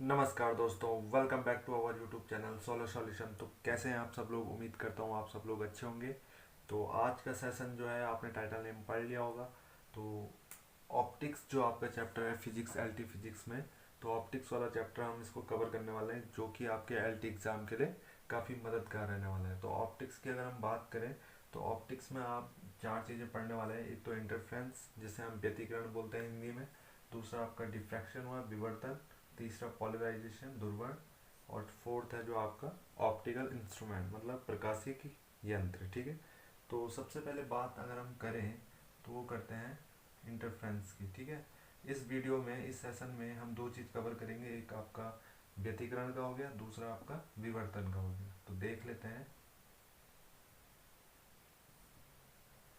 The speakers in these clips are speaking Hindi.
नमस्कार दोस्तों, welcome back to our YouTube channel solar solution. तो कैसे हैं आप सब लोग? उम्मीद करता हूँ आप सब लोग अच्छे होंगे। तो आज का सेशन जो है आपने टाइटल नेम पढ़ लिया होगा। तो ऑप्टिक्स जो आपका चैप्टर है फिजिक्स एलटी फिजिक्स में, तो ऑप्टिक्स वाला चैप्टर हम इसको कवर करने वाले हैं, जो कि आपके एलटी एग्ज़ाम के लिए काफ़ी मददगार रहने वाला है। तो ऑप्टिक्स की अगर हम बात करें तो ऑप्टिक्स में आप चार चीज़ें पढ़ने वाले हैं। एक तो इंटरफ्रेंस, जिसे हम व्यतिकरण बोलते हैं हिंदी में। दूसरा आपका डिफ्रैक्शन हुआ, विवर्तन। तीसरा पॉलराइजेशन, ध्रुवण। और फोर्थ है जो आपका ऑप्टिकल इंस्ट्रूमेंट, मतलब प्रकाशिकी की यंत्र। ठीक है। तो सबसे पहले बात अगर हम करें तो वो करते हैं इंटरफ्रेंस की। ठीक है। इस वीडियो में, इस सेशन में हम दो चीज़ कवर करेंगे। एक आपका व्यतिकरण का हो गया, दूसरा आपका विवर्तन का हो गया। तो देख लेते हैं।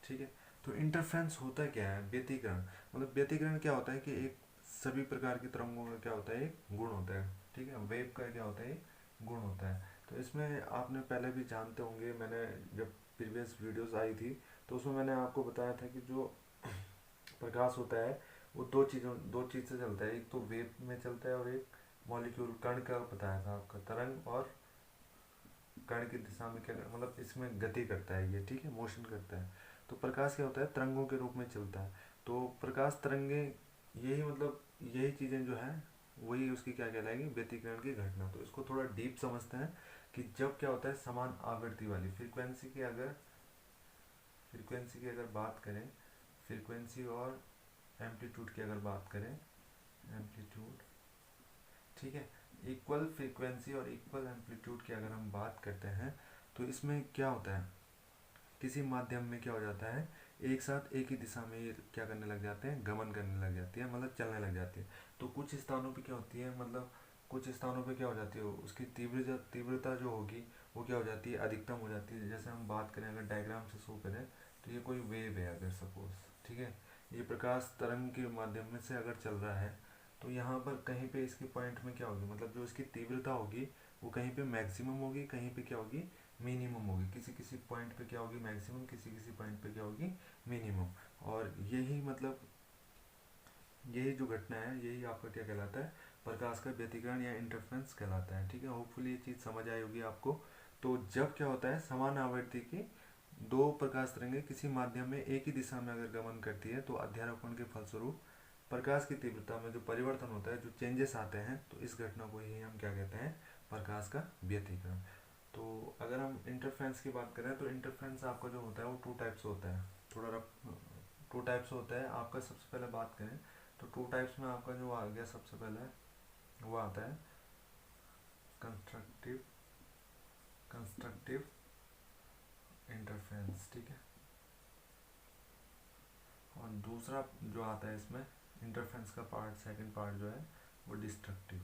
ठीक है। तो इंटरफ्रेंस होता क्या है? व्यतिकरण, मतलब व्यतिकरण क्या होता है कि एक सभी प्रकार की तरंगों का क्या होता है, एक गुण होता है। ठीक है। वेव का क्या होता है, एक गुण होता है। तो इसमें आपने पहले भी जानते होंगे, मैंने जब प्रीवियस वीडियोस आई थी तो उसमें मैंने आपको बताया था कि जो प्रकाश होता है वो दो चीज़ से चलता है। एक तो वेव में चलता है और एक मॉलिक्यूल कण का बताया था आपका, तरंग और कण की दिशा में क्या, मतलब इसमें गति करता है ये। ठीक है, मोशन करता है। तो प्रकाश क्या होता है, तरंगों के रूप में चलता है। तो प्रकाश तरंगे, यही मतलब यही चीज़ें जो है वही उसकी क्या कहलाएगी, व्यतिकरण की घटना। तो इसको थोड़ा डीप समझते हैं कि जब क्या होता है समान आवृत्ति वाली फ्रीक्वेंसी की अगर बात करें, फ्रीक्वेंसी और एम्पलीट्यूड की अगर बात करें, एम्पलीट्यूड, ठीक है, इक्वल फ्रीक्वेंसी और इक्वल एम्पलीट्यूड की अगर हम बात करते हैं तो इसमें क्या होता है, किसी माध्यम में क्या हो जाता है, एक साथ एक ही दिशा में ये क्या करने लग जाते हैं, गमन करने लग जाती है, मतलब चलने लग जाती है। तो कुछ स्थानों पे क्या होती है, मतलब कुछ स्थानों पे क्या हो जाती है, उसकी तीव्रता जो होगी वो क्या हो जाती है, अधिकतम हो जाती है। जैसे हम बात करें, अगर डायग्राम से शो करें तो ये कोई वेव है अगर सपोज, ठीक है, ये प्रकाश तरंग के माध्यम में से अगर चल रहा है तो यहाँ पर कहीं पे इसके पॉइंट में क्या होगी, मतलब जो इसकी तीव्रता होगी वो कहीं पे मैक्सिमम होगी, कहीं पे क्या होगी, मिनिमम होगी। किसी किसी पॉइंट पे क्या होगी मैक्सिमम, किसी किसी पॉइंट पे क्या होगी मिनिमम। और यही मतलब यही जो घटना है यही आपका क्या कहलाता है, प्रकाश का व्यतिकरण या इंटरफेरेंस कहलाता है। ठीक है, होपफुली ये चीज़ समझ आई होगी आपको। तो जब क्या होता है, समान आवृत्ति की दो प्रकाश तरंगें किसी माध्यम में एक ही दिशा में अगर गमन करती है तो अध्यारोपण के फलस्वरूप प्रकाश की तीव्रता में जो परिवर्तन होता है, जो चेंजेस आते हैं, तो इस घटना को ही हम क्या कहते हैं, प्रकाश का व्यतिकरण। तो अगर हम इंटरफ्रेंस की बात करें तो इंटरफ्रेंस आपका जो होता है वो टू टाइप्स होता है। थोड़ा रफ, टू टाइप्स होता है आपका। सबसे पहले बात करें तो टू टाइप्स में आपका जो आ गया सबसे पहले वो आता है कंस्ट्रक्टिव कंस्ट्रक्टिव इंटरफ्रेंस। ठीक है। और दूसरा जो आता है इसमें इंटरफ्रेंस का पार्ट, सेकंड पार्ट जो है वो डिस्ट्रक्टिव।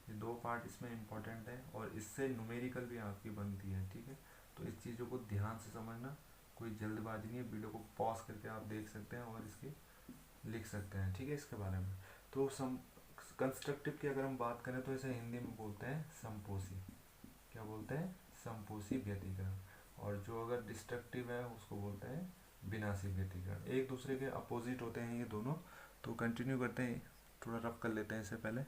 ये दो पार्ट इसमें इंपॉर्टेंट है और इससे न्यूमेरिकल भी आपकी बनती है। ठीक है। तो इस चीज़ों को ध्यान से समझना, कोई जल्दबाजी नहीं है, वीडियो को पॉज करके आप देख सकते हैं और इसकी लिख सकते हैं। ठीक है, इसके बारे में। तो सम कंस्ट्रक्टिव की अगर हम बात करें तो इसे हिंदी में बोलते हैं संपोषी। क्या बोलते हैं, संपोषी व्यतिकरण। और जो अगर डिस्ट्रक्टिव है उसको बोलते हैं विनाशी व्यतिकरण। एक दूसरे के अपोजिट होते हैं ये दोनों। तो कंटिन्यू करते हैं, थोड़ा रफ कर लेते हैं इससे पहले।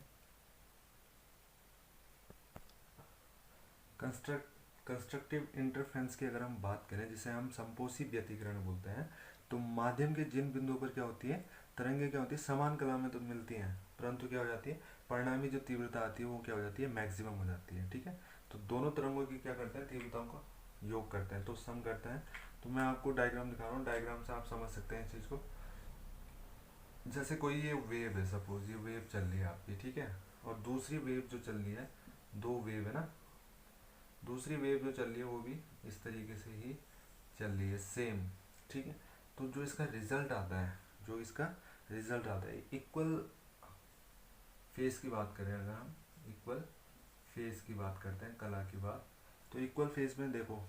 कंस्ट्रक्टिव इंटरफेरेंस की अगर हम बात करें, जिसे हम संपोषी व्यतिकरण बोलते हैं, तो माध्यम के जिन बिंदुओं पर क्या होती है, तरंगे क्या होती है, समान कला में तो मिलती हैं, परंतु क्या हो जाती है, परिणामी जो तीव्रता आती है वो क्या हो जाती है, मैक्सिमम हो जाती है। ठीक है। तो दोनों तरंगों की क्या करते हैं, तीव्रताओं का योग करते हैं, तो सम करते हैं। तो मैं आपको डायग्राम दिखा रहा हूँ, डायग्राम से आप समझ सकते हैं इस चीज़ को। जैसे कोई ये वेव है, सपोज ये वेव चल रही है आपकी, ठीक है, और दूसरी वेव जो चल रही है, दो वेव है ना, दूसरी वेव जो चल रही है वो भी इस तरीके से ही चल रही है, सेम। ठीक है। तो जो इसका रिजल्ट आता है, जो इसका रिजल्ट आता है, इक्वल फेस की बात करें, अगर हम इक्वल फेस की बात करते हैं, कला की बात, तो इक्वल फेस में देखो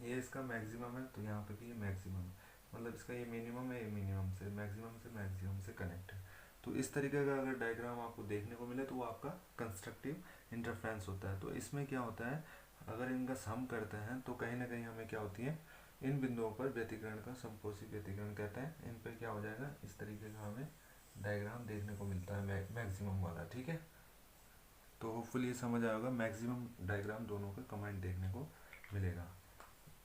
ये इसका मैक्सिमम है तो यहाँ पे भी ये मैक्सिमम है, मतलब इसका ये मिनिमम है, ये मिनिमम से मैक्सिमम से कनेक्ट है। तो इस तरीके का अगर डायग्राम आपको देखने को मिले तो वो आपका कंस्ट्रक्टिव इंटरफ्रेंस होता है। तो इसमें क्या होता है, अगर इनका सम करते हैं तो कहीं ना कहीं हमें क्या होती है, इन बिंदुओं पर व्यतिकरण का संपोषी व्यतिकरण कहते हैं, इन पर क्या हो जाएगा, इस तरीके का हमें डायग्राम देखने को मिलता है मैक्सिमम वाला। ठीक है। तो होपफुली ये समझ आया होगा। मैक्सिमम डायग्राम दोनों का कमेंट देखने को मिलेगा।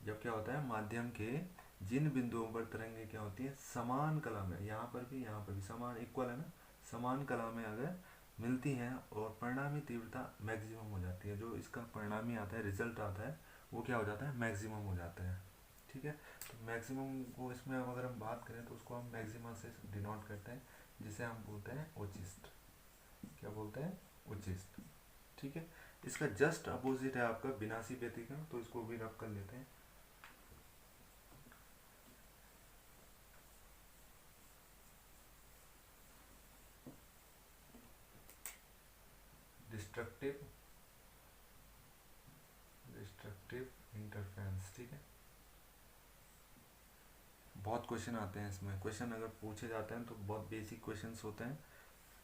जब क्या होता है, माध्यम के जिन बिंदुओं पर तरंगे क्या होती है, समान कला में, यहाँ पर भी समान, इक्वल है ना, समान कला में अगर मिलती हैं और परिणामी तीव्रता मैक्सिमम हो जाती है, जो इसका परिणामी आता है, रिजल्ट आता है, वो क्या हो जाता है, मैक्सिमम हो जाता है। ठीक है, तो मैक्सिमम को इसमें अगर हम बात करें तो उसको हम मैक्सिमम से डिनोट करते हैं, जिसे हम बोलते हैं उचिष्ट। क्या बोलते हैं, उचिष्ट। ठीक है, इसका जस्ट अपोजिट है आपका विनाशी व्यतिकरण, तो इसको भी रब कर लेते हैं। Destructive destructive interference. ठीक है, बहुत क्वेश्चन आते हैं इसमें, क्वेश्चन अगर पूछे जाते हैं तो बहुत बेसिक क्वेश्चंस होते हैं।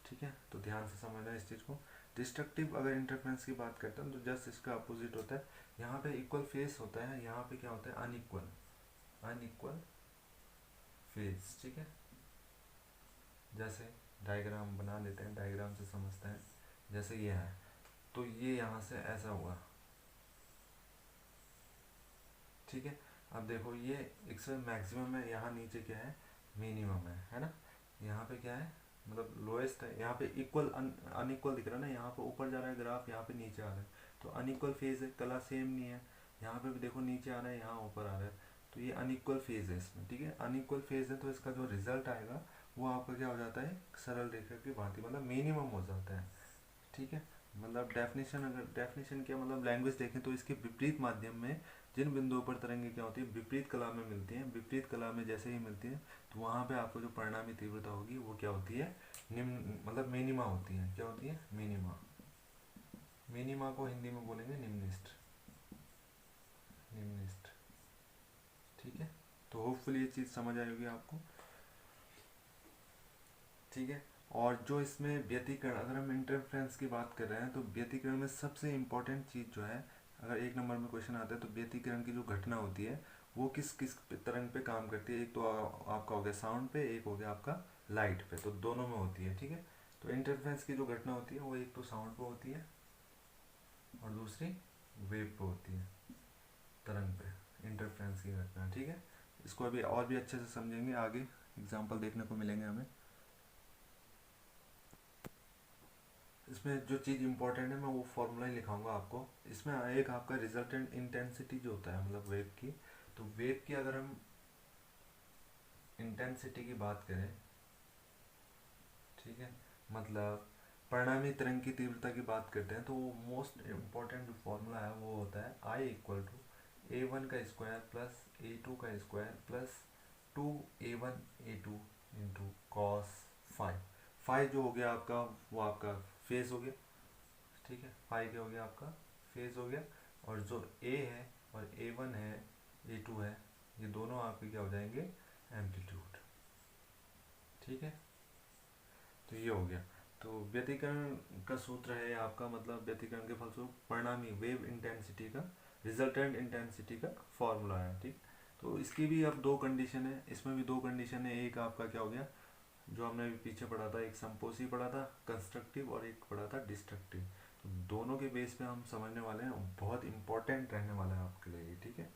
ठीक है, तो ध्यान से समझना इस चीज़ को। डिस्ट्रक्टिव अगर इंटरफेरेंस की बात करते हैं तो जस्ट इसका अपोजिट होता है। यहाँ पे इक्वल फेस होता है, यहाँ पे क्या होता है, अनइक्वल अनइक्वल फेस। ठीक है, जैसे डायग्राम बना लेते हैं, डायग्राम से समझते हैं। जैसे ये है, तो ये यहाँ से ऐसा हुआ। ठीक है, अब देखो ये इसमें मैक्सिमम है, यहाँ नीचे क्या है, मिनिमम है ना। यहाँ पे क्या है, मतलब लोएस्ट है, यहाँ पे इक्वल अनइक्वल दिख रहा है ना, यहाँ पे ऊपर जा रहा है ग्राफ, यहाँ पे नीचे आ रहा है, तो अनइक्वल फेज है, कला सेम नहीं है। यहाँ पे भी देखो नीचे आ रहा है, यहाँ ऊपर आ रहा है, तो ये अनइक्वल फेज है इसमें। ठीक है, अनइक्वल फेज है, तो इसका जो रिजल्ट आएगा वो आपका क्या हो जाता है, सरल रेखा की भांति, मतलब मिनिमम हो जाता है। ठीक है, मतलब डेफिनेशन, अगर डेफिनेशन क्या मतलब लैंग्वेज देखें तो इसके विपरीत माध्यम में जिन बिंदुओं पर तरंगे क्या होती है, विपरीत कला में मिलती हैं, विपरीत कला में जैसे ही मिलती है तो वहाँ पे आपको जो परिणामी तीव्रता होगी वो क्या होती है, निम्न, मतलब मिनिमा होती है। क्या होती है, मिनिमा। मिनिमा को हिंदी में बोलेंगे निम्निष्ठ, निम्निष्ठ। ठीक है, तो होपफुली ये चीज़ समझ आई होगी आपको। ठीक है, और जो इसमें व्यतिकरण, अगर हम इंटरफ्रेंस की बात कर रहे हैं तो व्यतिकरण में सबसे इम्पोर्टेंट चीज़ जो है, अगर एक नंबर में क्वेश्चन आता है तो व्यतिकरण की जो घटना होती है वो किस किस तरंग पे काम करती है। एक तो आपका हो गया साउंड पे, एक हो गया आपका लाइट पे, तो दोनों में होती है। ठीक है, तो इंटरफ्रेंस की जो घटना होती है वो एक तो साउंड पे होती है और दूसरी वेव पे होती है, तरंग पे इंटरफ्रेंस की घटना। ठीक है, इसको अभी और भी अच्छे से समझेंगे, आगे एग्जाम्पल देखने को मिलेंगे हमें। इसमें जो चीज़ इंपॉर्टेंट है मैं वो फॉर्मूला ही लिखाऊंगा आपको। इसमें एक आपका रिजल्टेंट इंटेंसिटी जो होता है, मतलब वेव की, तो वेव की अगर हम इंटेंसिटी की बात करें, ठीक है, मतलब परिणामी तरंग की तीव्रता की बात करते हैं, तो वो मोस्ट इम्पॉर्टेंट जो फॉर्मूला है वो होता है I equal to A one का स्क्वायर प्लस ए टू का square plus two A one A two into cos five. Five जो हो गया आपका, वो आपका फेज हो गया। ठीक है, फाइव क्या हो गया आपका, फेज हो गया। और जो ए है और ए वन है, ए टू है, ये दोनों आपके क्या हो जाएंगे, एम्पलीट्यूड। ठीक है, तो ये हो गया। तो व्यतिकरण का सूत्र है आपका, मतलब व्यतिकरण के फलस्वरूप परिणामी वेव इंटेंसिटी का, रिजल्टेंट इंटेंसिटी का फॉर्मूला है। ठीक, तो इसकी भी अब दो कंडीशन है, इसमें भी दो कंडीशन है। एक आपका क्या हो गया, जो हमने अभी पीछे पढ़ा था, एक संपोषी पढ़ा था कंस्ट्रक्टिव और एक पढ़ा था डिस्ट्रक्टिव। तो दोनों के बेस पे हम समझने वाले हैं, बहुत इंपॉर्टेंट रहने वाला है आपके लिए। ठीक है,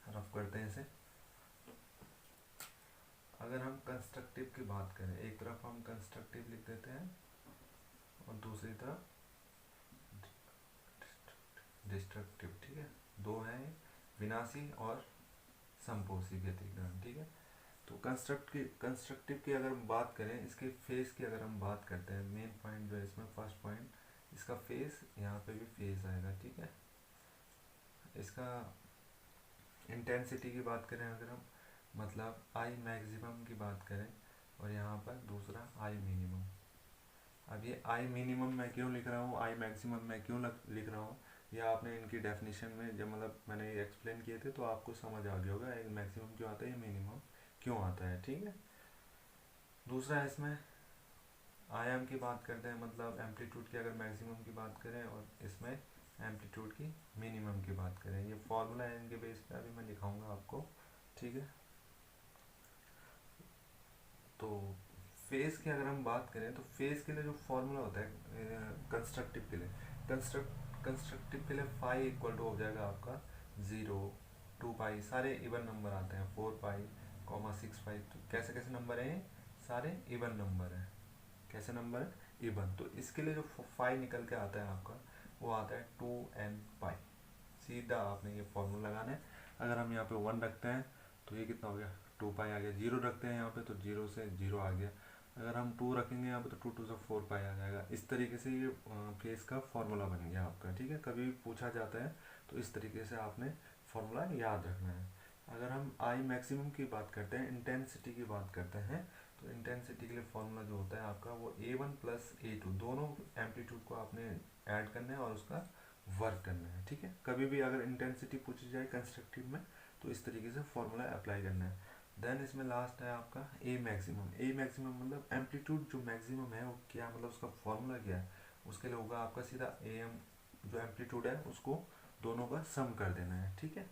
रफ करते हैं इसे। अगर हम कंस्ट्रक्टिव की बात करें, एक तरफ हम कंस्ट्रक्टिव लिख देते हैं और दूसरी तरफ डिस्ट्रक्टिव। ठीक है, दो हैं, विनाशी और संपोषी व्यतिकरण। ठीक है, तो कंस्ट्रक्टिव की अगर हम बात करें, इसके फेस की अगर हम बात करते हैं, मेन पॉइंट जो है इसमें, फर्स्ट पॉइंट, इसका फेस, यहाँ पे भी फेस आएगा। ठीक है, इसका इंटेंसिटी की बात करें अगर हम, मतलब आई मैक्सिमम की बात करें, और यहाँ पर दूसरा आई मिनिमम। अब ये आई मिनिमम मैं क्यों लिख रहा हूँ, आई मैक्सिमम मैं क्यों लिख रहा हूँ, ये आपने इनकी डेफिनेशन में जब मतलब मैंने एक्सप्लेन किए थे तो आपको समझ आ गया होगा, एक मैक्सिमम क्यों आता है, ये मिनिमम क्यों आता है। ठीक है, दूसरा इसमें आयाम की बात करते हैं, मतलब एम्पलीट्यूड की अगर मैक्सिमम की बात करें, और इसमें एम्पलीट्यूड की मिनिमम की बात करें। ये फॉर्मूला है, इनके बेस पे अभी मैं दिखाऊंगा आपको। ठीक है, तो फेज की अगर हम बात करें तो फेज के लिए जो फॉर्मूला होता है कंस्ट्रक्टिव के लिए, कंस्ट्रक्टिव के लिए फाई इक्वल टू हो जाएगा आपका 0, 2 पाई, सारे इवन नंबर आते हैं, 4 पाई, 6 पाई, तो कैसे कैसे नंबर हैं, सारे इवन नंबर हैं, कैसे नंबर है, इवन। तो इसके लिए जो फाई निकल के आता है आपका, वो आता है 2n पाई। सीधा आपने ये फॉर्मूला लगाना है। अगर हम यहाँ पे 1 रखते हैं तो ये कितना हो गया, 2 पाई आ गया। 0 रखते हैं यहाँ पे तो 0 से 0 आ गया। अगर हम 2 रखेंगे यहाँ पे तो 2 2 से 4 पाई आ जाएगा। इस तरीके से ये फेस का फॉर्मूला बन गया आपका, ठीक है। कभी भी पूछा जाता है तो इस तरीके से आपने फॉर्मूला याद रखना है। अगर हम आई मैक्सिमम की बात करते हैं, इंटेंसिटी की बात करते हैं, तो इंटेंसिटी के लिए फॉर्मूला जो होता है आपका वो A1 प्लस A2, दोनों एम्पलीट्यूड को आपने ऐड करना है और उसका वर्क करना है, ठीक है। कभी भी अगर इंटेंसिटी पूछी जाए कंस्ट्रक्टिव में तो इस तरीके से फॉर्मूला अप्लाई करना है। देन इसमें लास्ट है आपका ए मैक्सिमम। ए मैक्सिमम मतलब एम्पलीट्यूड जो मैक्सिमम है वो क्या, मतलब उसका फॉर्मूला क्या है, उसके लिए होगा आपका सीधा ए एम, जो एम्पलीट्यूड है उसको दोनों का सम कर देना है, ठीक है।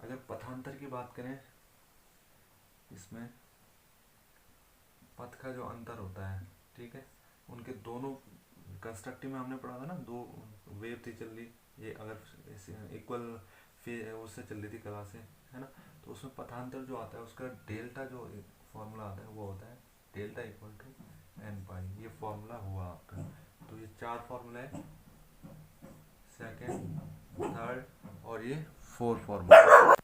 अगर पथांतर की बात करें, इसमें पथ का जो अंतर होता है, ठीक है, उनके दोनों, कंस्ट्रक्टिव में हमने पढ़ा था ना, दो वेव थी चल रही, ये अगर इक्वल उससे चल रही थी कला से, है ना, तो उसमें पथांतर जो आता है उसका डेल्टा जो फॉर्मूला आता है वो होता है डेल्टा इक्वल टू एन पाई। ये फॉर्मूला हुआ आपका। तो ये 4 फॉर्मूला है, सेकेंड, थर्ड और ये 4 फॉर्मूला।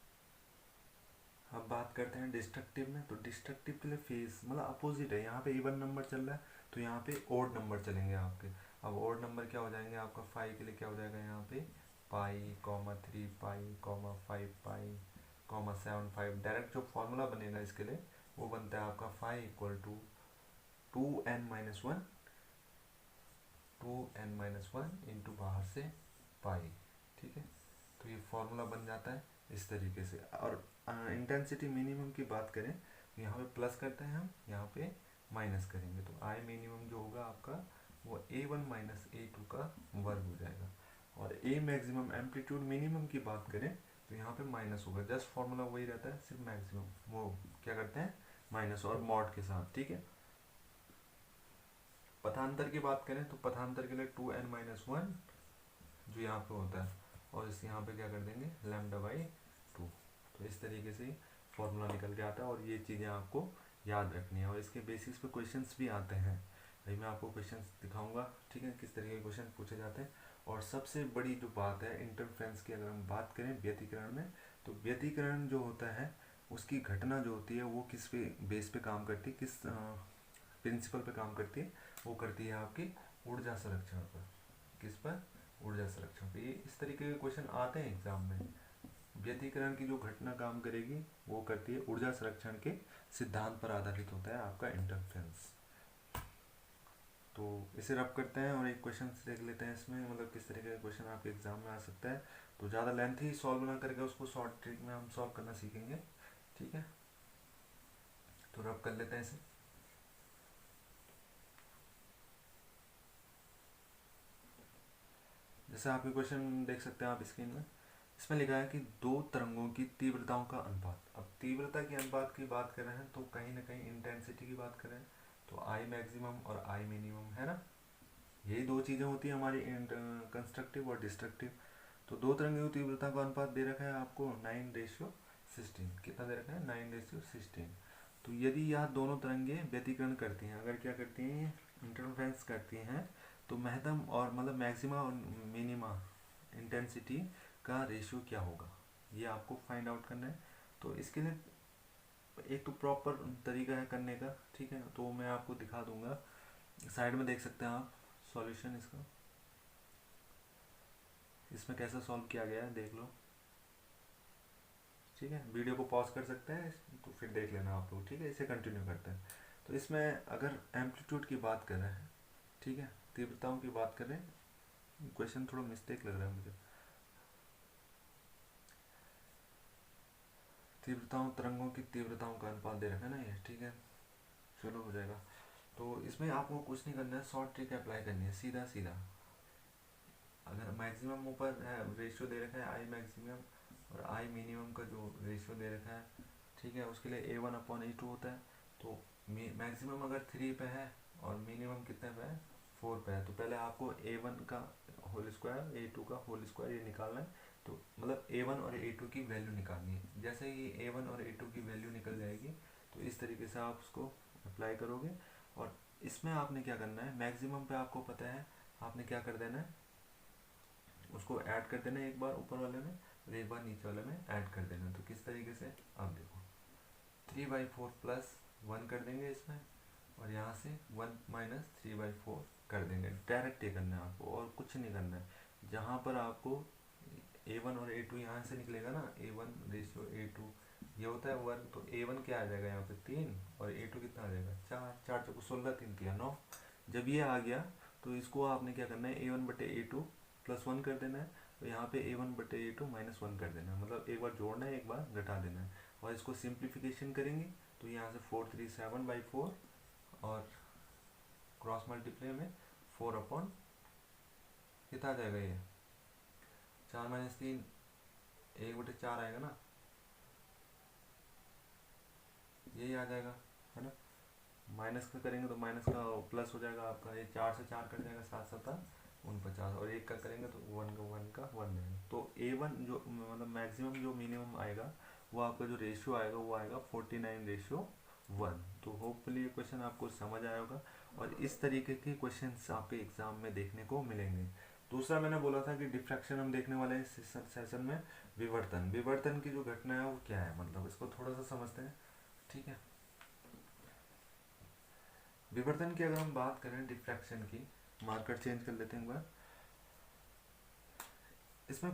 अब बात करते हैं डिस्ट्रक्टिव में। तो डिस्ट्रक्टिव के लिए फेस मतलब अपोजिट है। यहाँ पे इवन नंबर चल रहा है तो यहाँ पे ओड नंबर चलेंगे आपके। अब ओड नंबर क्या हो जाएंगे आपका, 5 के लिए क्या हो जाएगा यहाँ पे पाई, 3 पाई, 5 पाई, 7 5। डायरेक्ट जो फॉर्मूला बनेगा इसके लिए वो बनता है आपका 5 equal to 2n-1, 2n-1 into बाहर से पाई, ठीक है। तो ये फॉर्मूला बन जाता है इस तरीके से। और इंटेंसिटी मिनिमम की बात करें तो यहाँ पे प्लस करते हैं हम, यहाँ पे माइनस करेंगे, तो आई मिनिमम जो होगा आपका वो A1 माइनस A2 का वर्ग हो जाएगा। और ए मैक्सिमम एम्पलीट्यूड मिनिमम की बात करें तो यहाँ पे माइनस होगा। जस्ट फॉर्मूला वही रहता है, सिर्फ मैक्सिमम वो क्या करते हैं माइनस और मॉड के साथ, ठीक है। पथांतर की बात करें तो पथांतर के लिए 2n-1 जो यहाँ पे होता है और इस यहाँ पे क्या कर देंगे लैम्डा बाई 2। तो इस तरीके से फॉर्मूला निकल के आता है और ये चीज़ें आपको याद रखनी है। और इसके बेसिस पे क्वेश्चंस भी आते हैं, भाई मैं आपको क्वेश्चंस दिखाऊंगा, ठीक है, किस तरीके के क्वेश्चन पूछे जाते हैं। और सबसे बड़ी जो बात है इंटरफ्रेंस की, अगर हम बात करें व्यतिकरण में, तो व्यतिकरण जो होता है उसकी घटना जो होती है वो किस पे बेस पे काम करती है, किस प्रिंसिपल पे काम करती है, वो करती है आपकी ऊर्जा संरक्षण पर। किस पर, ऊर्जा संरक्षण पे। ये इस तरीके के क्वेश्चन आते हैं एग्जाम में। व्यतिकरण की जो घटना काम करेगी वो करती है ऊर्जा संरक्षण के सिद्धांत पर आधारित होता है आपका इंटरफ्रेंस। तो इसे रब करते हैं और एक क्वेश्चन देख लेते हैं इसमें, मतलब किस तरीके का क्वेश्चन आपके एग्जाम में आ सकता है। तो ज़्यादा लेंथी सॉल्व ना करके उसको शॉर्ट ट्रिक में हम सॉल्व करना सीखेंगे, ठीक है। तो रब कर लेते हैं इसे। जैसे आप ये क्वेश्चन देख सकते हैं आप स्क्रीन में, इसमें लिखा है कि दो तरंगों की तीव्रताओं का अनुपात। अब तीव्रता की अनुपात की बात कर रहे हैं तो कहीं ना कहीं इंटेंसिटी की बात कर रहे हैं, तो आई मैक्सिमम और आई मिनिमम, है ना, यही दो चीज़ें होती हैं हमारी कंस्ट्रक्टिव और डिस्ट्रक्टिव। तो दो तरंगों की तीव्रता का अनुपात दे रखा है आपको 9:16। कितना दे रखा है, 9:16। तो यदि यह दोनों तरंगे व्यतिकरण करती हैं, अगर क्या करती हैं, इंटरफेरेंस करती हैं, तो महत्तम और मतलब मैक्सिमा और मिनिमा इंटेंसिटी का रेशियो क्या होगा, ये आपको फाइंड आउट करना है। तो इसके लिए एक तो प्रॉपर तरीका है करने का, ठीक है, तो मैं आपको दिखा दूंगा। साइड में देख सकते हैं आप सॉल्यूशन इसका, इसमें कैसा सॉल्व किया गया है देख लो, ठीक है। वीडियो को पॉज कर सकते हैं तो फिर देख लेना आप लोग, ठीक है। इसे कंटिन्यू करते हैं। तो इसमें अगर एम्पलीट्यूड की बात कर रहे हैं, ठीक है, तीव्रताओं की बात कर रहे हैं, क्वेश्चन थोड़ा मिस्टेक लग रहा है मुझे। तीव्रताओं, तरंगों की तीव्रताओं का अनुपात दे रखा है ना ये, ठीक है, चलो हो जाएगा। तो इसमें आपको कुछ नहीं करना है, शॉर्ट ट्रिक अप्लाई करनी है, सीधा सीधा। अगर मैक्सिमम ऊपर है, रेशियो दे रखा है आई मैक्सिमम और आई मिनिमम का जो रेशियो दे रखा है, ठीक है, उसके लिए A1/A2 होता है। तो मैक्सिमम अगर 3 पे है और मिनिमम कितने पे है 4 पे है, तो पहले आपको A1 का होल स्क्वायर A2 का होल स्क्वायर ये निकालना है। तो मतलब A1 और A2 की वैल्यू निकालनी है। जैसे ही A1 और A2 की वैल्यू निकल जाएगी तो इस तरीके से आप उसको अप्लाई करोगे। और इसमें आपने क्या करना है, मैक्सिमम पे आपको पता है आपने क्या कर देना है, उसको ऐड कर देना है एक बार ऊपर वाले में और एक बार नीचे वाले में ऐड कर देना है। तो किस तरीके से आप देखो 3/4 प्लस 1 कर देंगे इसमें, और यहाँ से 1 माइनस 3/4 कर देंगे। डायरेक्ट ये करना है आपको और कुछ नहीं करना है। जहाँ पर आपको A1 और A2 यहाँ से निकलेगा ना, A1 रेशियो A2 ये होता है वर्ग, तो A1 क्या आ जाएगा यहाँ पे 3 और A2 कितना आ जाएगा 4, 4 चौको 16, 3 तिया 9। जब ये आ गया तो इसको आपने क्या करना है A1/A2 प्लस 1 कर देना है। तो यहाँ पे A1/A2 माइनस 1 कर देना है, मतलब एक बार जोड़ना है एक बार घटा देना है। और इसको सिंप्लीफिकेशन करेंगे तो यहाँ से 437/4 और क्रॉस मल्टीप्लाई में 4 कितना आ जाएगा ये 4 - 3 1/4 आएगा ना, यही आ जाएगा है ना। माइनस का करेंगे तो माइनस का प्लस हो जाएगा आपका, ये 4 से 4 कट जाएगा 7 7 49, और एक का करेंगे तो 1 रहेगा। तो A1 जो मतलब मैक्सिमम जो मिनिमम आएगा वो आपका जो रेशियो आएगा वो आएगा 49/1। तो होपफुली ये क्वेश्चन आपको समझ आया होगा और इस तरीके के क्वेश्चंस आपके एग्जाम में देखने को मिलेंगे। दूसरा मैंने बोला था कि डिफ्रैक्शन हम देखने वाले हैं इस सेशन में। विवर्तन, विवर्तन की जो घटना है वो क्या है, मतलब इसको थोड़ा सा समझते हैं। ठीक है, विवर्तन की अगर हम बात करें डिफ्रैक्शन की, मार्कर चेंज कर लेते हैं एक बार। इसमें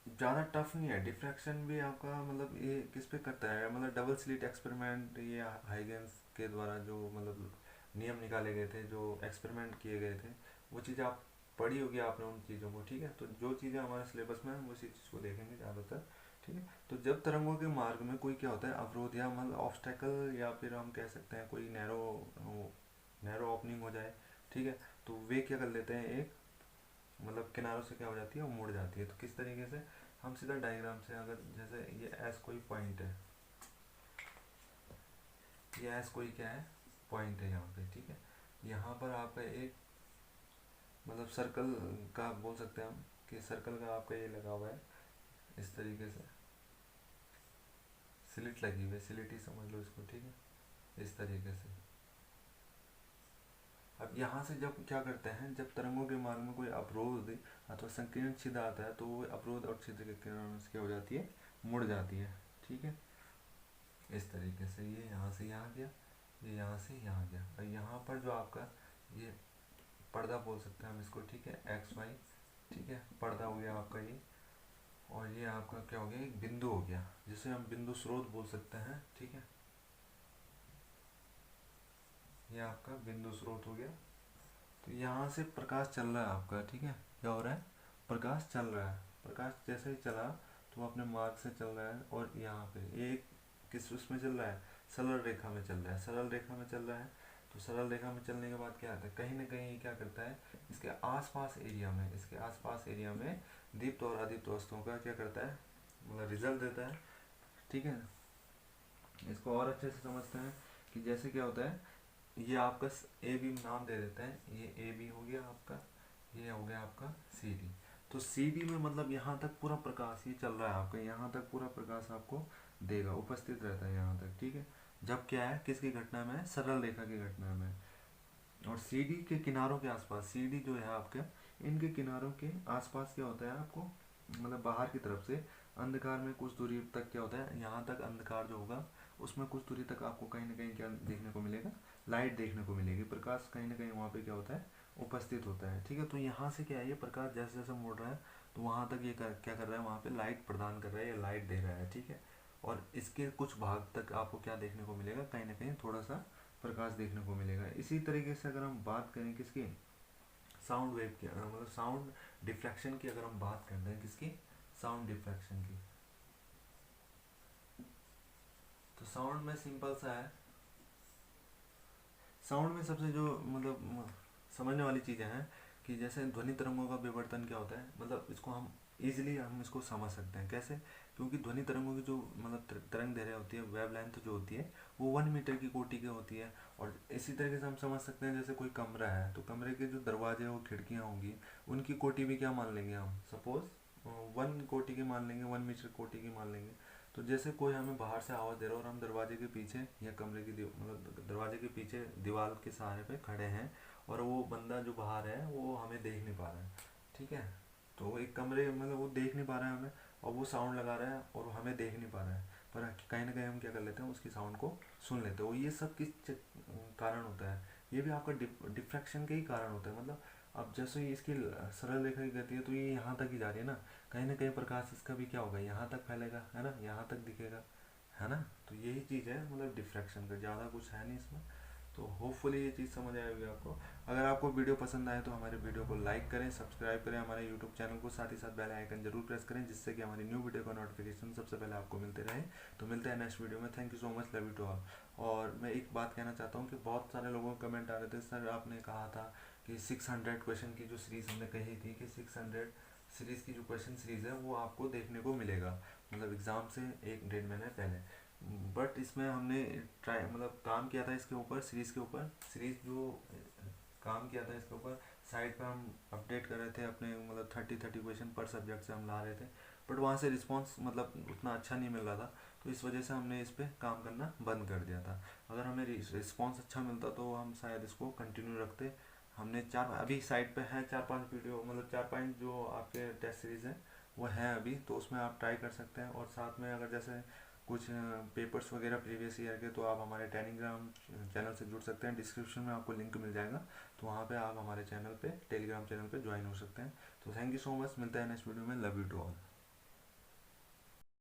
ज़्यादा टफ नहीं है डिफ्रैक्शन भी आपका, मतलब ये किस पे करता है, मतलब डबल स्लिट एक्सपेरिमेंट, ये हाइगेंस के द्वारा जो मतलब नियम निकाले गए थे, जो एक्सपेरिमेंट किए गए थे, वो चीज़ आप पढ़ी होगी आपने उन चीज़ों को। ठीक है, तो जो चीज़ें हमारे सिलेबस में हैं उसी चीज़ को देखेंगे ज़्यादातर। ठीक है, तो जब तरंगों के मार्ग में कोई क्या होता है अवरोध या मतलब ऑब्स्टेकल, या फिर हम कह सकते हैं कोई नैरो ओपनिंग हो जाए, ठीक है, तो वे क्या कर लेते हैं, एक मतलब किनारों से क्या हो जाती है वो मुड़ जाती है। तो किस तरीके से, हम सीधा डायग्राम से, अगर जैसे ये एस कोई पॉइंट है, ये एस कोई क्या है पॉइंट है यहाँ पे, ठीक है, यहाँ पर आपका एक मतलब सर्कल का बोल सकते हैं हम कि सर्कल का आपका ये लगा हुआ है इस तरीके से, स्लिट लगी हुई है, स्लिट ही समझ लो इसको। ठीक है, इस तरीके से। अब यहाँ से जब क्या करते हैं, जब तरंगों के मार्ग में कोई अवरोध अथवा संकीर्ण छिद्र आता है तो वो अवरोध और छिद्र के किनारों से क्या हो जाती है, मुड़ जाती है। ठीक है, इस तरीके से ये यहाँ से यहाँ गया, ये यहाँ से यहाँ गया, और यहाँ पर जो आपका ये पर्दा बोल सकते हैं हम इसको। ठीक है, एक्स वाई, ठीक है, पर्दा हो गया आपका ये, और ये आपका क्या हो गया, एक बिंदु हो गया जिसे हम बिंदु स्रोत बोल सकते हैं। ठीक है, ये आपका बिंदु स्रोत हो गया। तो यहाँ से प्रकाश चल रहा है आपका, ठीक है, क्या हो रहा है, प्रकाश चल रहा है। प्रकाश जैसे ही चला तो वो अपने मार्ग से चल रहा है, और यहाँ पे एक किस उसमें चल रहा है, सरल रेखा में चल रहा है, सरल रेखा में चल रहा है। तो सरल रेखा में चलने के बाद क्या आता है, कहीं ना कहीं क्या करता है, इसके आसपास एरिया में, इसके आसपास एरिया में दीप्त और अदीप्त वस्तुओं का क्या करता है, मतलब रिजल्ट देता है। ठीक है, इसको और अच्छे से समझते हैं कि जैसे क्या होता है, ये आपका ए बी नाम दे देते हैं, ये ए बी हो गया आपका, ये हो गया आपका सी डी। तो सी डी में मतलब यहाँ तक पूरा प्रकाश ये चल रहा है आपका, यहाँ तक पूरा प्रकाश आपको देगा, उपस्थित रहता है यहाँ तक। ठीक है, जब क्या है, किसकी घटना में, सरल रेखा की घटना में। और सी डी के किनारों के आसपास, सी डी जो है आपके, इनके किनारों के आसपास क्या होता है आपको, मतलब बाहर की तरफ से अंधकार में कुछ दूरी तक क्या होता है, यहाँ तक अंधकार जो होगा उसमें कुछ दूरी तक आपको कहीं ना कहीं क्या देखने को मिलेगा, लाइट देखने को मिलेगी, प्रकाश कहीं ना कहीं वहाँ पे क्या होता है, उपस्थित होता है। ठीक है, तो यहाँ से क्या है, ये प्रकाश जैसे जैसे मुड़ रहा है तो वहाँ तक ये क्या कर रहा है, वहाँ पे लाइट प्रदान कर रहा है या लाइट दे रहा है। ठीक है, और इसके कुछ भाग तक आपको क्या देखने को मिलेगा, कहीं ना कहीं थोड़ा सा प्रकाश देखने को मिलेगा। इसी तरीके से अगर हम बात करें किसकी, साउंड वेव की, मतलब साउंड डिफ्रैक्शन की अगर हम बात करते हैं, किसकी, साउंड डिफ्रैक्शन की, तो साउंड में सिंपल सा है। साउंड में सबसे जो मतलब समझने वाली चीज़ें हैं कि जैसे ध्वनि तरंगों का विवर्तन क्या होता है, मतलब इसको हम इजीली हम इसको समझ सकते हैं कैसे, क्योंकि ध्वनि तरंगों की जो मतलब तरंग दैर्घ्य होती है, वेवलेंथ जो होती है, वो 1 मीटर की कोटि की होती है। और इसी तरीके से हम समझ सकते हैं, जैसे कोई कमरा है तो कमरे के जो दरवाजे और खिड़कियाँ होंगी उनकी कोटि भी क्या मान लेंगे हम, सपोज 1 कोटि की मान लेंगे, 1 मीटर कोटि की मान लेंगे। तो जैसे कोई हमें बाहर से आवाज़ दे रहा है और हम दरवाजे के पीछे या कमरे की मतलब दरवाजे के पीछे दीवार के सहारे पे खड़े हैं, और वो बंदा जो बाहर है वो हमें देख नहीं पा रहा है, ठीक है। तो वो एक कमरे मतलब वो देख नहीं पा रहा है हमें, और वो साउंड लगा रहा है और वो हमें देख नहीं पा रहा है, पर कहीं ना कहीं हम क्या कर लेते हैं, उसकी साउंड को सुन लेते हैं। और ये सब कारण होता है, ये भी आपका डिफ्रैक्शन के ही कारण होता है। मतलब अब जैसे ही इसकी सरल रेखा की गति है तो ये यहाँ तक ही जा रही है ना कहीं प्रकाश इसका भी क्या होगा, यहाँ तक फैलेगा, है ना, यहाँ तक दिखेगा, है ना। तो यही चीज़ है मतलब डिफ्रैक्शन का, ज़्यादा कुछ है नहीं इसमें। तो होपफुली ये चीज़ समझ आएगी आपको। अगर आपको वीडियो पसंद आए तो हमारे वीडियो को लाइक करें, सब्सक्राइब करें हमारे यूट्यूब चैनल को, साथ ही साथ बेल आइकन जरूर प्रेस करें, जिससे कि हमारी न्यू वीडियो का नोटिफिकेशन सबसे पहले आपको मिलते रहे। तो मिलते हैं नेक्स्ट वीडियो में। Thank you so much, love you to all. और मैं एक बात कहना चाहता हूँ कि बहुत सारे लोगों के कमेंट आ रहे थे, सर आपने कहा था कि 600 क्वेश्चन की जो सीरीज़ हमने कही थी कि 600 सीरीज़ की जो क्वेश्चन सीरीज़ है वो आपको देखने को मिलेगा, मतलब एग्ज़ाम से 1 डेढ़ महीने पहले। बट इसमें हमने ट्राई मतलब काम किया था इसके ऊपर, सीरीज़ के ऊपर, सीरीज़ जो काम किया था इसके ऊपर, साइड पे हम अपडेट कर रहे थे अपने, मतलब 30 क्वेश्चन पर सब्जेक्ट से हम ला रहे थे, बट वहाँ से रिस्पांस मतलब उतना अच्छा नहीं मिल रहा था। तो इस वजह से हमने इस पर काम करना बंद कर दिया था। अगर हमें रिस्पांस अच्छा मिलता तो हम शायद इसको कंटिन्यू रखते। हमने अभी साइड पे है 4-5 वीडियो, मतलब 4-5 जो आपके टेस्ट सीरीज़ हैं वो हैं अभी, तो उसमें आप ट्राई कर सकते हैं। और साथ में अगर जैसे कुछ पेपर्स वगैरह प्रीवियस ईयर के, तो आप हमारे टेलीग्राम चैनल से जुड़ सकते हैं, डिस्क्रिप्शन में आपको लिंक मिल जाएगा, तो वहाँ पे आप हमारे चैनल पे, टेलीग्राम चैनल पे ज्वाइन हो सकते हैं। तो थैंक यू सो मच, मिलता है नेक्स्ट वीडियो में, लव यू टू ऑल।